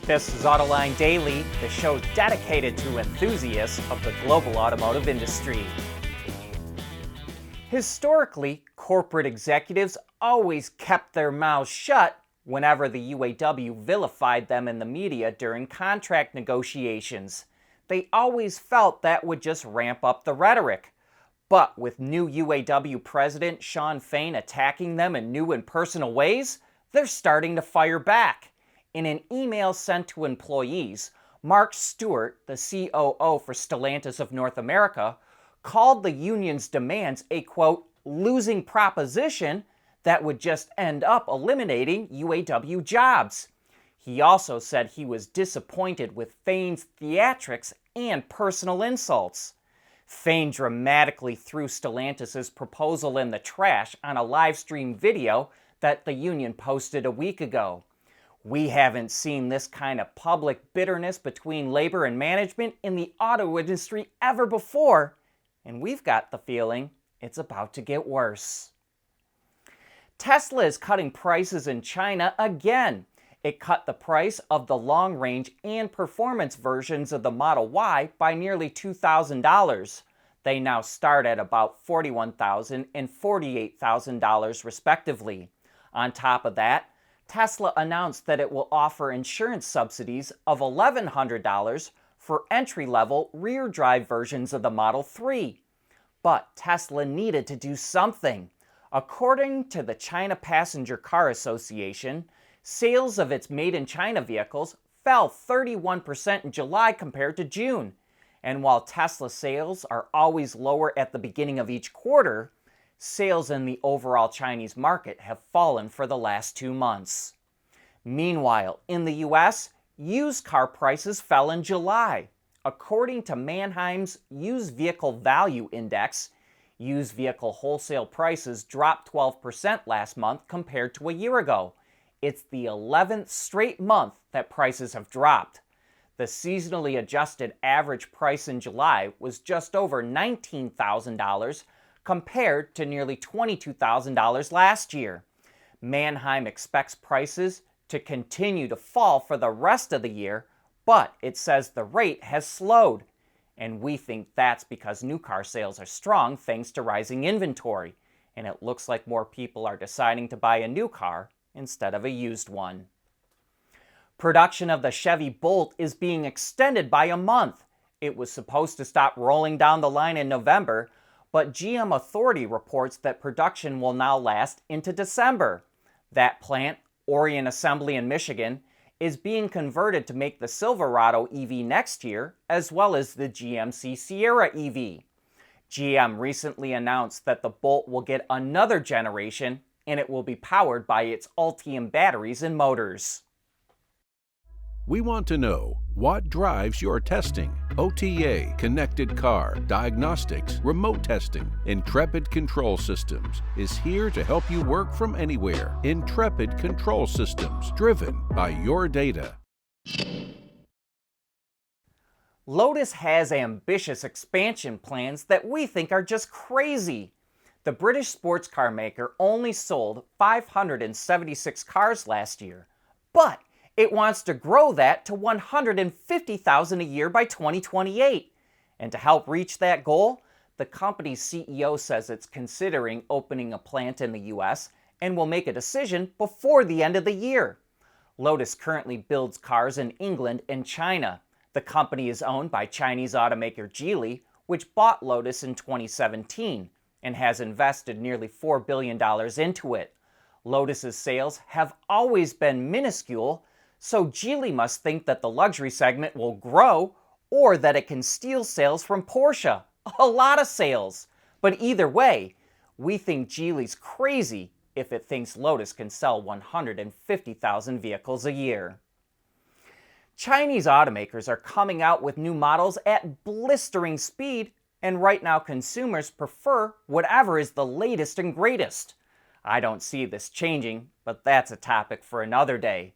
This is Autoline Daily, the show dedicated to enthusiasts of the global automotive industry. Historically, corporate executives always kept their mouths shut whenever the UAW vilified them in the media during contract negotiations. They always felt that would just ramp up the rhetoric. But with new UAW president Shawn Fain attacking them in new and personal ways, they're starting to fire back. In an email sent to employees, Mark Stewart, the COO for Stellantis of North America, called the union's demands a, quote, losing proposition that would just end up eliminating UAW jobs. He also said he was disappointed with Fain's theatrics and personal insults. Fain dramatically threw Stellantis' proposal in the trash on a live stream video that the union posted a week ago. We haven't seen this kind of public bitterness between labor and management in the auto industry ever before, and we've got the feeling it's about to get worse. Tesla is cutting prices in China again. It cut the price of the long-range and performance versions of the Model Y by nearly $2,000. They now start at about $41,000 and $48,000 respectively. On top of that, Tesla announced that it will offer insurance subsidies of $1,100 for entry-level rear-drive versions of the Model 3. But Tesla needed to do something. According to the China Passenger Car Association, sales of its made-in-China vehicles fell 31% in July compared to June. And while Tesla sales are always lower at the beginning of each quarter, sales in the overall Chinese market have fallen for the last 2 months. Meanwhile, in the US, used car prices fell in July. According to Manheim's Used Vehicle Value Index, used vehicle wholesale prices dropped 12% last month compared to a year ago. It's the 11th straight month that prices have dropped. The seasonally adjusted average price in July was just over $19,000 compared to nearly $22,000 last year. Manheim expects prices to continue to fall for the rest of the year, but it says the rate has slowed. And we think that's because new car sales are strong thanks to rising inventory, and it looks like more people are deciding to buy a new car instead of a used one. Production of the Chevy Bolt is being extended by a month. It was supposed to stop rolling down the line in November, but GM Authority reports that production will now last into December. That plant, Orion Assembly in Michigan, is being converted to make the Silverado EV next year, as well as the GMC Sierra EV. GM recently announced that the Bolt will get another generation, and it will be powered by its Ultium batteries and motors. We want to know what drives your testing. OTA, connected car, diagnostics, remote testing. Intrepid Control Systems is here to help you work from anywhere. Intrepid Control Systems, driven by your data. Lotus has ambitious expansion plans that we think are just crazy. The British sports car maker only sold 576 cars last year, but it wants to grow that to 150,000 a year by 2028. And to help reach that goal, the company's CEO says it's considering opening a plant in the US and will make a decision before the end of the year. Lotus currently builds cars in England and China. The company is owned by Chinese automaker Geely, which bought Lotus in 2017 and has invested nearly $4 billion into it. Lotus's sales have always been minuscule, so Geely must think that the luxury segment will grow or that it can steal sales from Porsche. A lot of sales. But either way, we think Geely's crazy if it thinks Lotus can sell 150,000 vehicles a year. Chinese automakers are coming out with new models at blistering speed, and right now consumers prefer whatever is the latest and greatest. I don't see this changing, but that's a topic for another day.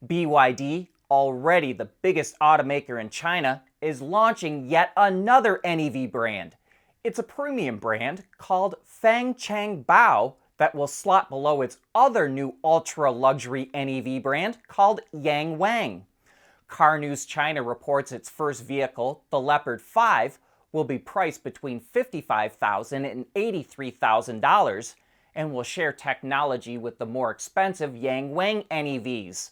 BYD, already the biggest automaker in China, is launching yet another NEV brand. It's a premium brand called Fangchang Bao that will slot below its other new ultra-luxury NEV brand called Yang Wang. Car News China reports its first vehicle, the Leopard 5, will be priced between $55,000 and $83,000 and will share technology with the more expensive Yangwang NEVs.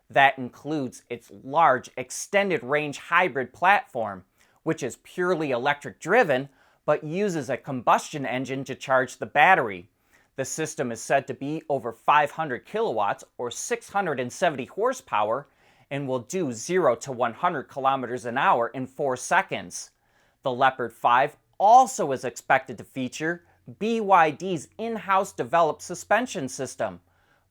That includes its large extended range hybrid platform, which is purely electric driven but uses a combustion engine to charge the battery. The system is said to be over 500 kilowatts or 670 horsepower and will do 0 to 100 kilometers an hour in 4 seconds. The Leopard 5 also is expected to feature BYD's in-house developed suspension system,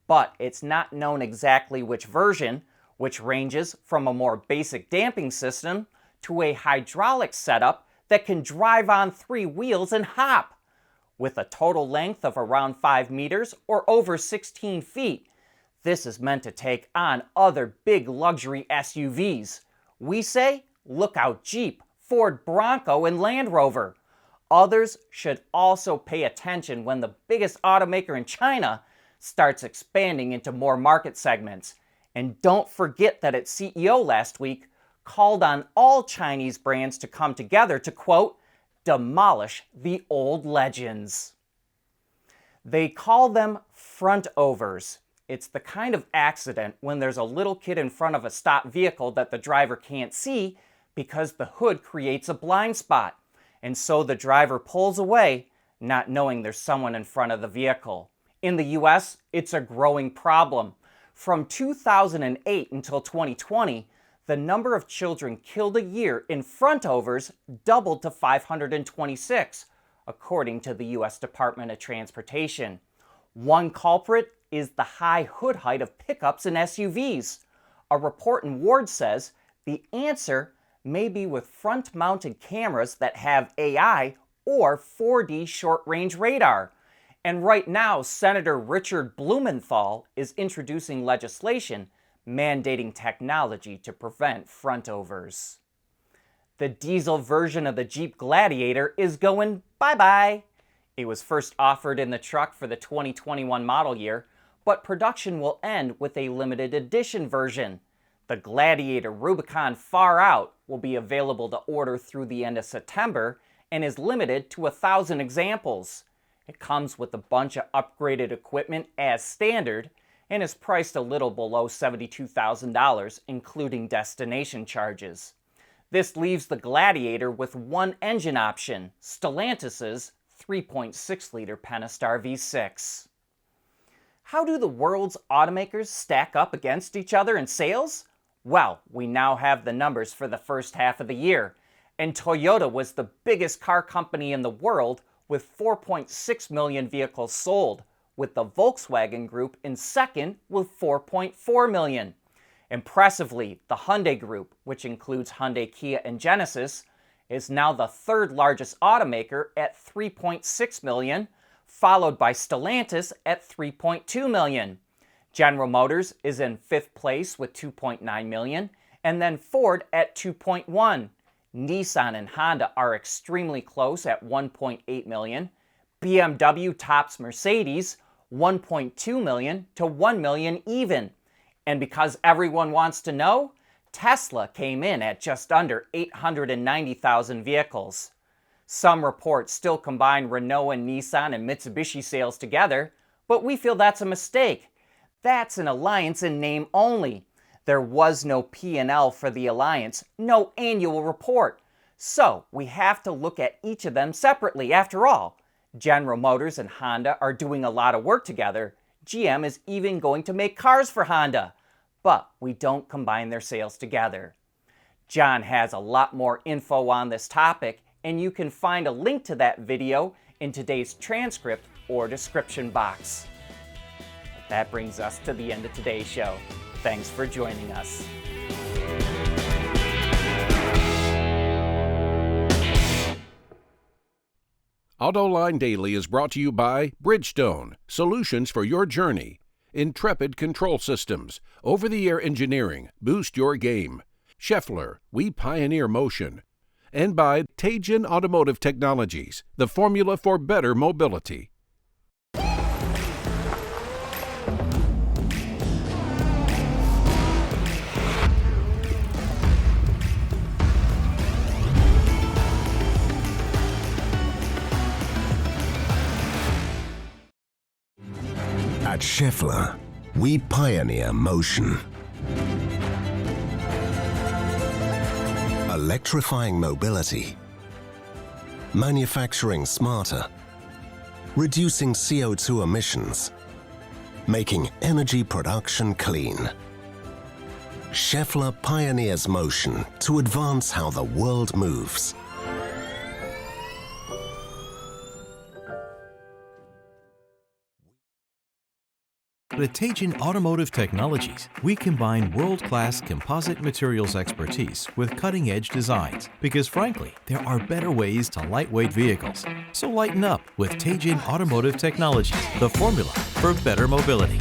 but it's not known exactly which version, which ranges from a more basic damping system to a hydraulic setup that can drive on 3 wheels and hop. With a total length of around 5 meters or over 16 feet, this is meant to take on other big luxury SUVs. We say, look out Jeep, Ford Bronco, and Land Rover. Others should also pay attention when the biggest automaker in China starts expanding into more market segments. And don't forget that its CEO last week called on all Chinese brands to come together to, quote, demolish the old legends. They call them front overs. It's the kind of accident when there's a little kid in front of a stopped vehicle that the driver can't see because the hood creates a blind spot. And so the driver pulls away, not knowing there's someone in front of the vehicle. In the US, it's a growing problem. From 2008 until 2020, the number of children killed a year in front overs doubled to 526, according to the US Department of Transportation. One culprit is the high hood height of pickups and SUVs. A report in Ward says the answer may be with front-mounted cameras that have AI or 4D short-range radar. And right now, Senator Richard Blumenthal is introducing legislation mandating technology to prevent front overs. The diesel version of the Jeep Gladiator is going bye-bye. It was first offered in the truck for the 2021 model year, but production will end with a limited edition version. The Gladiator Rubicon Far Out will be available to order through the end of September and is limited to 1,000 examples. It comes with a bunch of upgraded equipment as standard and is priced a little below $72,000, including destination charges. This leaves the Gladiator with one engine option, Stellantis' 3.6-liter Pentastar V6. How do the world's automakers stack up against each other in sales? Well, we now have the numbers for the first half of the year, and Toyota was the biggest car company in the world with 4.6 million vehicles sold, with the Volkswagen Group in second with 4.4 million. Impressively, the Hyundai Group, which includes Hyundai, Kia, and Genesis, is now the third largest automaker at 3.6 million, followed by Stellantis at 3.2 million. General Motors is in fifth place with 2.9 million, and then Ford at 2.1. Nissan and Honda are extremely close at 1.8 million. BMW tops Mercedes, 1.2 million to 1 million even. And because everyone wants to know, Tesla came in at just under 890,000 vehicles. Some reports still combine Renault and Nissan and Mitsubishi sales together, but we feel that's a mistake. That's an alliance in name only. There was no P&L for the alliance, no annual report. So we have to look at each of them separately. After all, General Motors and Honda are doing a lot of work together. GM is even going to make cars for Honda. But we don't combine their sales together. John has a lot more info on this topic, and you can find a link to that video in today's transcript or description box. That brings us to the end of today's show. Thanks for joining us. Autoline Daily is brought to you by Bridgestone, solutions for your journey. Intrepid Control Systems, over-the-air engineering, boost your game. Scheffler, we pioneer motion. And by Teijin Automotive Technologies, the formula for better mobility. At Schaeffler, we pioneer motion. Electrifying mobility, manufacturing smarter, reducing CO2 emissions, making energy production clean. Schaeffler pioneers motion to advance how the world moves. At Teijin Automotive Technologies, we combine world-class composite materials expertise with cutting-edge designs because, frankly, there are better ways to lightweight vehicles. So lighten up with Teijin Automotive Technologies, the formula for better mobility.